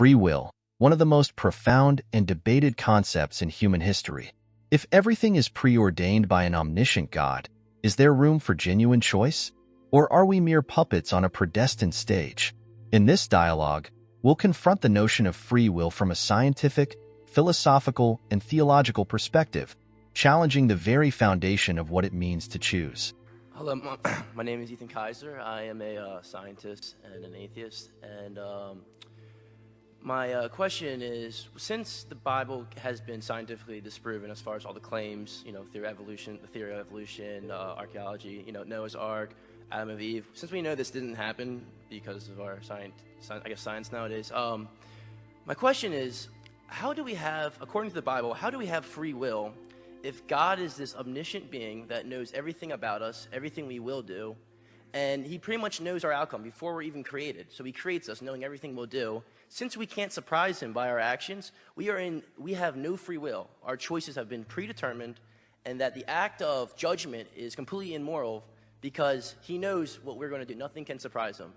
Free will, one of the most profound and debated concepts in human history. If everything is preordained by an omniscient God, is there room for genuine choice? Or are we mere puppets on a predestined stage? In this dialogue, we'll confront the notion of free will from a scientific, philosophical, and theological perspective, challenging the very foundation of what it means to choose. Hello, my name is Ethan Kaiser. I am a scientist and an atheist. And my question is, since the Bible has been scientifically disproven as far as all the claims, the theory of evolution, archaeology, Noah's Ark, Adam and Eve, since we know this didn't happen because of our science nowadays, my question is, how do we have, according to the Bible, how do we have free will if God is this omniscient being that knows everything about us, everything we will do, and he pretty much knows our outcome before we're even created? So he creates us knowing everything we'll do. Since we can't surprise him by our actions, we have no free will. Our choices have been predetermined, and that the act of judgment is completely immoral because he knows what we're going to do. Nothing can surprise him.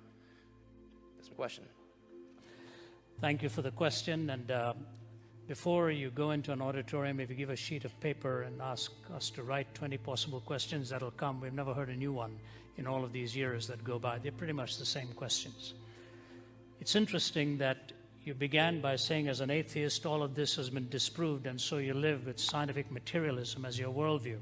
That's my question. Thank you for the question. And before you go into an auditorium, if you give a sheet of paper and ask us to write 20 possible questions, that'll come. We've never heard a new one in all of these years that go by. They're pretty much the same questions. It's interesting that you began by saying, as an atheist, all of this has been disproved, and so you live with scientific materialism as your worldview.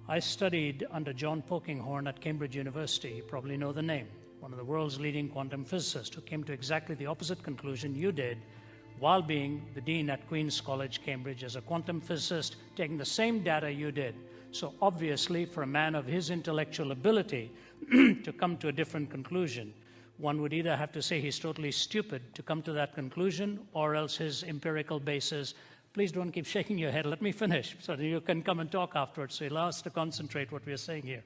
I studied under John Polkinghorne at Cambridge University. You probably know the name. One of the world's leading quantum physicists who came to exactly the opposite conclusion you did while being the dean at Queen's College, Cambridge, as a quantum physicist, taking the same data you did. So obviously, for a man of his intellectual ability to come to a different conclusion, one would either have to say he's totally stupid to come to that conclusion, or else his empirical basis. Please don't keep shaking your head. Let me finish so that you can come and talk afterwards. So allow us to concentrate what we're saying here.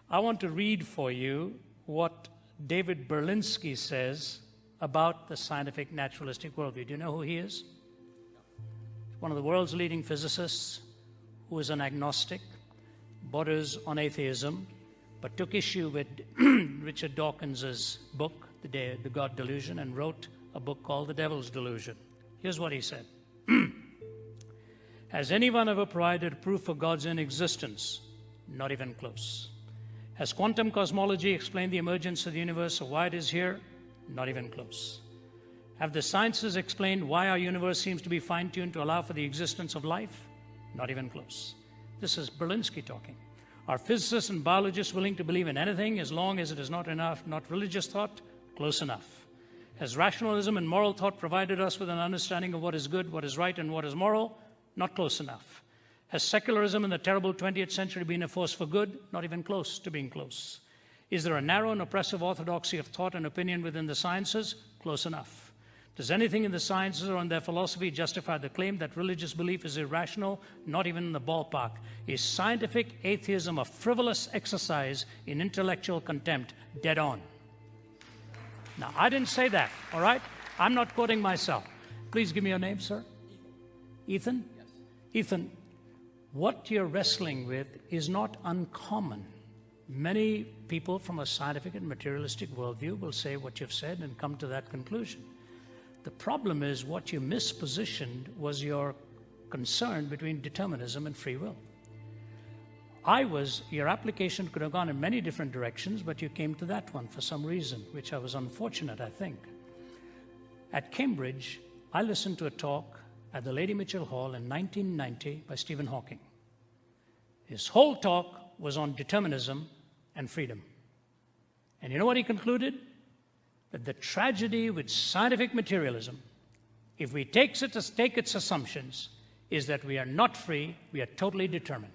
I want to read for you what David Berlinski says about the scientific naturalistic worldview. Do you know who he is? One of the world's leading physicists who is an agnostic, borders on atheism, but took issue with Richard Dawkins's book, The God Delusion, and wrote a book called The Devil's Delusion. Here's what he said. Has anyone ever provided proof of God's inexistence? Not even close. Has quantum cosmology explained the emergence of the universe or why it is here? Not even close. Have the sciences explained why our universe seems to be fine-tuned to allow for the existence of life? Not even close. This is Berlinski talking. Are physicists and biologists willing to believe in anything as long as it is not religious thought? Close enough. Has rationalism and moral thought provided us with an understanding of what is good, what is right, and what is moral? Not close enough. Has secularism in the terrible 20th century been a force for good? Not even close to being close. Is there a narrow and oppressive orthodoxy of thought and opinion within the sciences? Close enough. Does anything in the sciences or in their philosophy justify the claim that religious belief is irrational? Not even in the ballpark. Is scientific atheism a frivolous exercise in intellectual contempt? Dead on. Now, I didn't say that, all right? I'm not quoting myself. Please give me your name, sir. Ethan? Yes. Ethan, what you're wrestling with is not uncommon. Many people from a scientific and materialistic worldview will say what you've said and come to that conclusion. The problem is what you mispositioned was your concern between determinism and free will. Your application could have gone in many different directions, but you came to that one for some reason, which I was unfortunate, I think. At Cambridge, I listened to a talk at the Lady Mitchell Hall in 1990 by Stephen Hawking. His whole talk was on determinism and freedom. And you know what he concluded? That the tragedy with scientific materialism, if we take its assumptions, is that we are not free, we are totally determined.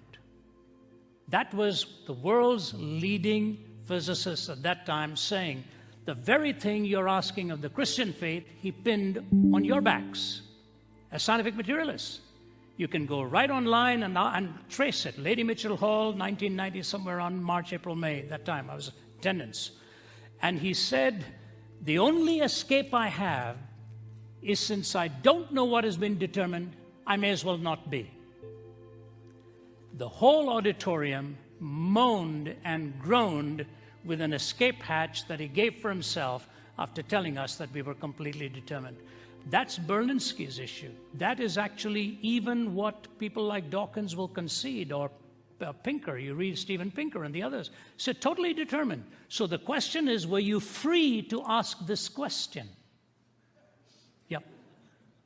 That was the world's leading physicist at that time saying, the very thing you're asking of the Christian faith, he pinned on your backs as scientific materialists. You can go right online and trace it. Lady Mitchell Hall, 1990, somewhere around March, April, May, that time. I was in attendance. And he said, the only escape I have is since I don't know what has been determined, I may as well not be. The whole auditorium moaned and groaned with an escape hatch that he gave for himself after telling us that we were completely determined. That's Berlinski's issue. That is actually even what people like Dawkins will concede, or Pinker. You read Steven Pinker and the others. So totally determined. So the question is, were you free to ask this question? Yep.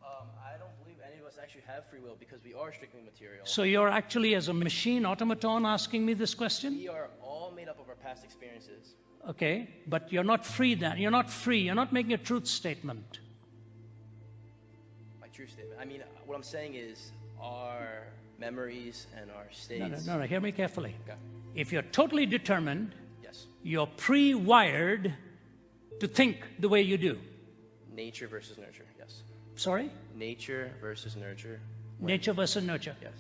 I don't believe any of us actually have free will because we are strictly material. So you're actually, as a machine automaton, asking me this question? We are all made up of our past experiences. Okay, but you're not free then. You're not free. You're not making a truth statement. My truth statement. I mean, what I'm saying is our memories and our states. No, hear me carefully. Okay. If you're totally determined, Yes. you're pre-wired to think the way you do. Nature versus nurture. Yes. Sorry? Nature versus nurture. Nature versus nurture. Yes.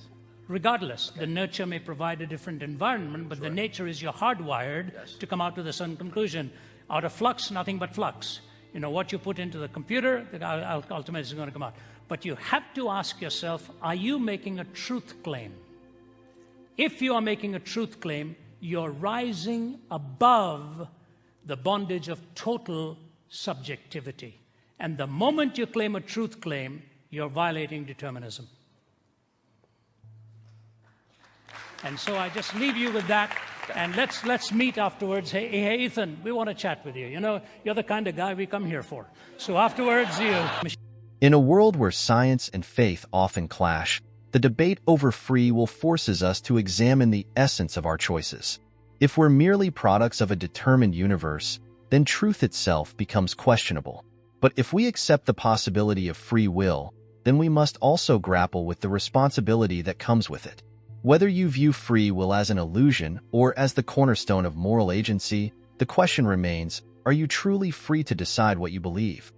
Regardless, the nurture may provide a different environment, but the nature is you're hardwired to come out with a certain conclusion. Out of flux, nothing but flux. You know, what you put into the computer, ultimately is going to come out. But you have to ask yourself, are you making a truth claim? If you are making a truth claim, you're rising above the bondage of total subjectivity. And the moment you claim a truth claim, you're violating determinism. And so I just leave you with that, and let's meet afterwards. Hey, Ethan, we want to chat with you. You know, you're the kind of guy we come here for. So afterwards, In a world where science and faith often clash, the debate over free will forces us to examine the essence of our choices. If we're merely products of a determined universe, then truth itself becomes questionable. But if we accept the possibility of free will, then we must also grapple with the responsibility that comes with it. Whether you view free will as an illusion or as the cornerstone of moral agency, the question remains, are you truly free to decide what you believe?